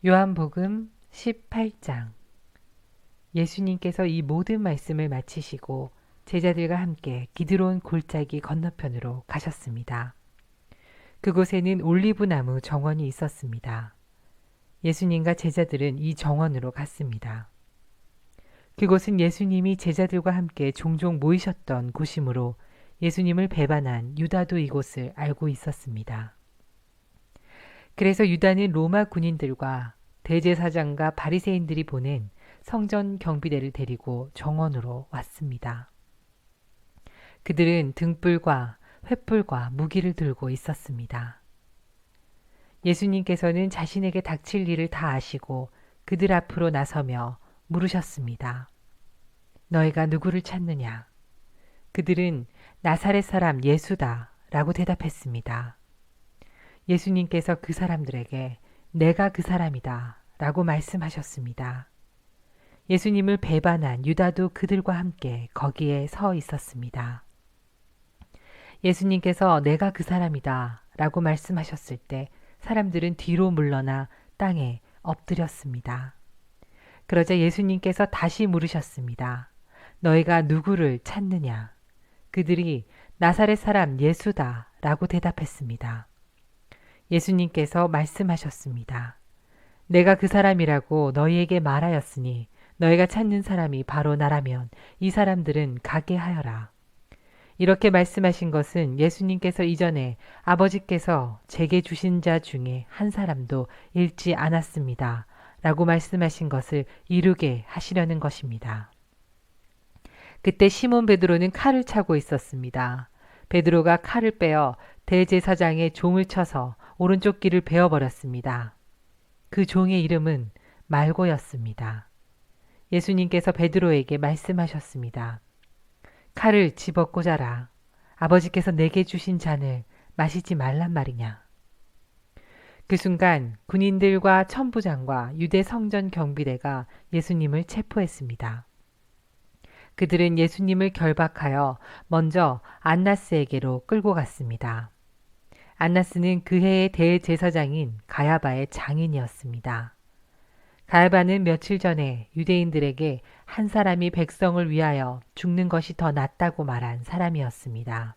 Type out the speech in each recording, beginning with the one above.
요한복음 18장. 예수님께서 이 모든 말씀을 마치시고 제자들과 함께 기드론 골짜기 건너편으로 가셨습니다. 그곳에는 올리브나무 정원이 있었습니다. 예수님과 제자들은 이 정원으로 갔습니다. 그곳은 예수님이 제자들과 함께 종종 모이셨던 곳이므로 예수님을 배반한 유다도 이곳을 알고 있었습니다. 그래서 유다는 로마 군인들과 대제사장과 바리새인들이 보낸 성전 경비대를 데리고 정원으로 왔습니다. 그들은 등불과 횃불과 무기를 들고 있었습니다. 예수님께서는 자신에게 닥칠 일을 다 아시고 그들 앞으로 나서며 물으셨습니다. 너희가 누구를 찾느냐? 그들은 나사렛 사람 예수다 라고 대답했습니다. 예수님께서 그 사람들에게 내가 그 사람이다 라고 말씀하셨습니다. 예수님을 배반한 유다도 그들과 함께 거기에 서 있었습니다. 예수님께서 내가 그 사람이다 라고 말씀하셨을 때 사람들은 뒤로 물러나 땅에 엎드렸습니다. 그러자 예수님께서 다시 물으셨습니다. 너희가 누구를 찾느냐? 그들이 나사렛 사람 예수다 라고 대답했습니다. 예수님께서 말씀하셨습니다. 내가 그 사람이라고 너희에게 말하였으니 너희가 찾는 사람이 바로 나라면 이 사람들은 가게 하여라. 이렇게 말씀하신 것은 예수님께서 이전에 아버지께서 제게 주신 자 중에 한 사람도 잃지 않았습니다. 라고 말씀하신 것을 이루게 하시려는 것입니다. 그때 시몬 베드로는 칼을 차고 있었습니다. 베드로가 칼을 빼어 대제사장의 종을 쳐서 오른쪽 귀를 베어버렸습니다. 그 종의 이름은 말고였습니다. 예수님께서 베드로에게 말씀하셨습니다. 칼을 집어 꽂아라. 아버지께서 내게 주신 잔을 마시지 말란 말이냐. 그 순간 군인들과 천부장과 유대 성전 경비대가 예수님을 체포했습니다. 그들은 예수님을 결박하여 먼저 안나스에게로 끌고 갔습니다. 안나스는 그 해의 대제사장인 가야바의 장인이었습니다. 가야바는 며칠 전에 유대인들에게 한 사람이 백성을 위하여 죽는 것이 더 낫다고 말한 사람이었습니다.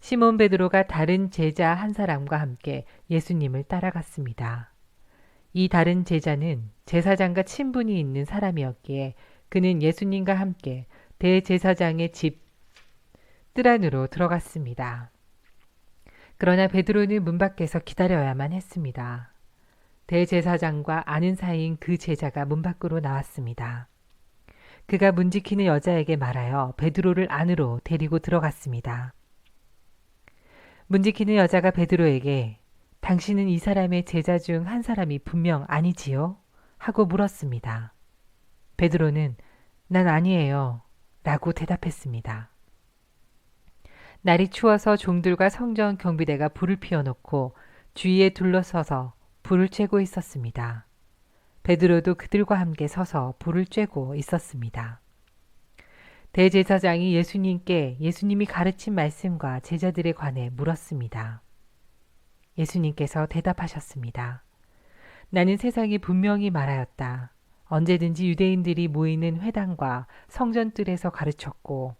시몬 베드로가 다른 제자 한 사람과 함께 예수님을 따라갔습니다. 이 다른 제자는 제사장과 친분이 있는 사람이었기에 그는 예수님과 함께 대제사장의 집 뜰 안으로 들어갔습니다. 그러나 베드로는 문 밖에서 기다려야만 했습니다. 대제사장과 아는 사이인 그 제자가 문 밖으로 나왔습니다. 그가 문 지키는 여자에게 말하여 베드로를 안으로 데리고 들어갔습니다. 문 지키는 여자가 베드로에게 당신은 이 사람의 제자 중 한 사람이 분명 아니지요? 하고 물었습니다. 베드로는 난 아니에요 라고 대답했습니다. 날이 추워서 종들과 성전 경비대가 불을 피워놓고 주위에 둘러서서 불을 쬐고 있었습니다. 베드로도 그들과 함께 서서 불을 쬐고 있었습니다. 대제사장이 예수님께 예수님이 가르친 말씀과 제자들에 관해 물었습니다. 예수님께서 대답하셨습니다. 나는 세상이 분명히 말하였다. 언제든지 유대인들이 모이는 회당과 성전뜰에서 가르쳤고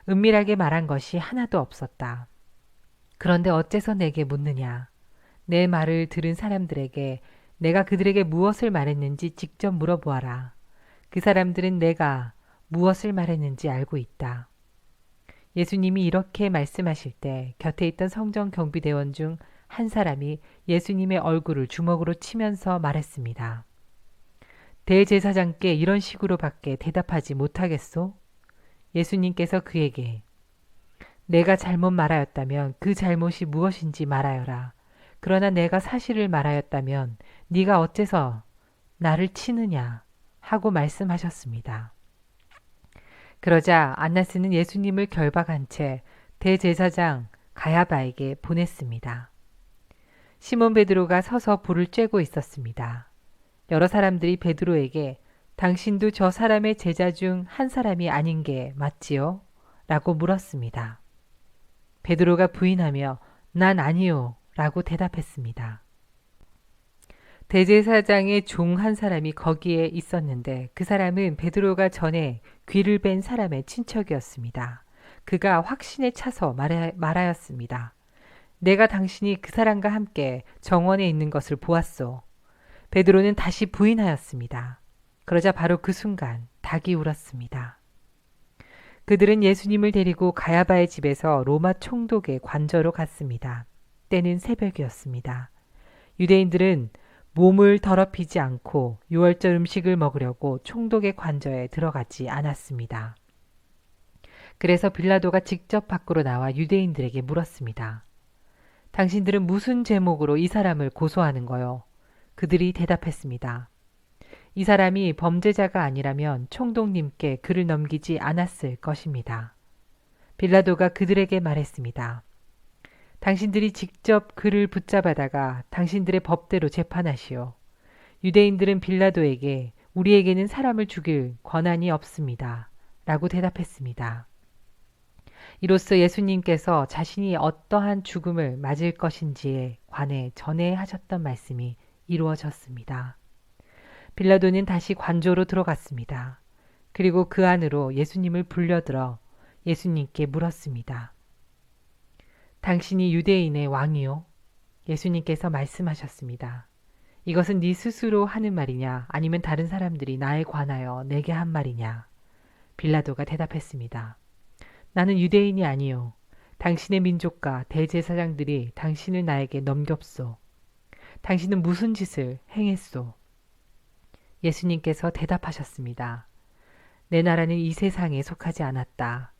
은밀하게 말한 것이 하나도 없었다. 그런데 어째서 내게 묻느냐? 내 말을 들은 사람들에게 내가 그들에게 무엇을 말했는지 직접 물어보아라. 그 사람들은 내가 무엇을 말했는지 알고 있다. 예수님이 이렇게 말씀하실 때 곁에 있던 성전 경비대원 중 한 사람이 예수님의 얼굴을 주먹으로 치면서 말했습니다. 대제사장께 이런 식으로밖에 대답하지 못하겠소? 예수님께서 그에게 내가 잘못 말하였다면 그 잘못이 무엇인지 말하여라. 그러나 내가 사실을 말하였다면 네가 어째서 나를 치느냐 하고 말씀하셨습니다. 그러자 안나스는 예수님을 결박한 채 대제사장 가야바에게 보냈습니다. 시몬 베드로가 서서 불을 쬐고 있었습니다. 여러 사람들이 베드로에게 당신도 저 사람의 제자 중 한 사람이 아닌 게 맞지요? 라고 물었습니다. 베드로가 부인하며 난 아니요 라고 대답했습니다. 대제사장의 종 한 사람이 거기에 있었는데 그 사람은 베드로가 전에 귀를 뺀 사람의 친척이었습니다. 그가 확신에 차서 말하였습니다. 내가 당신이 그 사람과 함께 정원에 있는 것을 보았소. 베드로는 다시 부인하였습니다. 그러자 바로 그 순간 닭이 울었습니다. 그들은 예수님을 데리고 가야바의 집에서 로마 총독의 관저로 갔습니다. 때는 새벽이었습니다. 유대인들은 몸을 더럽히지 않고 유월절 음식을 먹으려고 총독의 관저에 들어가지 않았습니다. 그래서 빌라도가 직접 밖으로 나와 유대인들에게 물었습니다. 당신들은 무슨 제목으로 이 사람을 고소하는 거요? 그들이 대답했습니다. 이 사람이 범죄자가 아니라면 총독님께 그를 넘기지 않았을 것입니다. 빌라도가 그들에게 말했습니다. 당신들이 직접 그를 붙잡아다가 당신들의 법대로 재판하시오. 유대인들은 빌라도에게 우리에게는 사람을 죽일 권한이 없습니다. 라고 대답했습니다. 이로써 예수님께서 자신이 어떠한 죽음을 맞을 것인지에 관해 전에 하셨던 말씀이 이루어졌습니다. 빌라도는 다시 관저로 들어갔습니다. 그리고 그 안으로 예수님을 불려들어 예수님께 물었습니다. 당신이 유대인의 왕이요? 예수님께서 말씀하셨습니다. 이것은 네 스스로 하는 말이냐 아니면 다른 사람들이 나에 관하여 내게 한 말이냐? 빌라도가 대답했습니다. 나는 유대인이 아니요. 당신의 민족과 대제사장들이 당신을 나에게 넘겼소. 당신은 무슨 짓을 행했소? 예수님께서 대답하셨습니다. 내 나라는 이 세상에 속하지 않았다.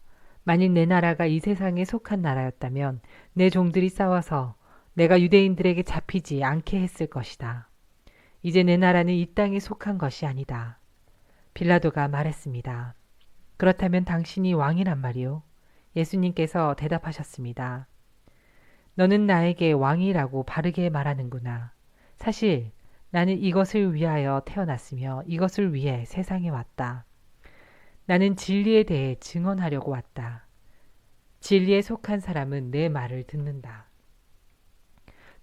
만일 내 나라가 이 세상에 속한 나라였다면 내 종들이 싸워서 내가 유대인들에게 잡히지 않게 했을 것이다. 이제 내 나라는 이 땅에 속한 것이 아니다. 빌라도가 말했습니다. 그렇다면 당신이 왕이란 말이오? 예수님께서 대답하셨습니다. 너는 나에게 왕이라고 바르게 말하는구나. 사실 나는 이것을 위하여 태어났으며 이것을 위해 세상에 왔다. 나는 진리에 대해 증언하려고 왔다. 진리에 속한 사람은 내 말을 듣는다.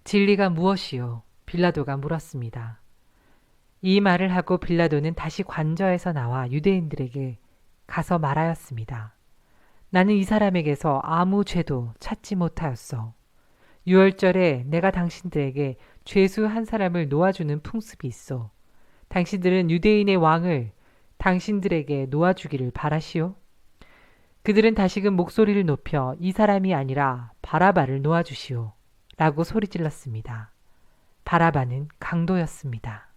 진리가 무엇이요? 빌라도가 물었습니다. 이 말을 하고 빌라도는 다시 관저에서 나와 유대인들에게 가서 말하였습니다. 나는 이 사람에게서 아무 죄도 찾지 못하였소. 유월절에 내가 당신들에게 죄수 한 사람을 놓아주는 풍습이 있어. 당신들은 유대인의 왕을 당신들에게 놓아주기를 바라시오? 그들은 다시금 목소리를 높여 이 사람이 아니라 바라바를 놓아주시오. 라고 소리질렀습니다. 바라바는 강도였습니다.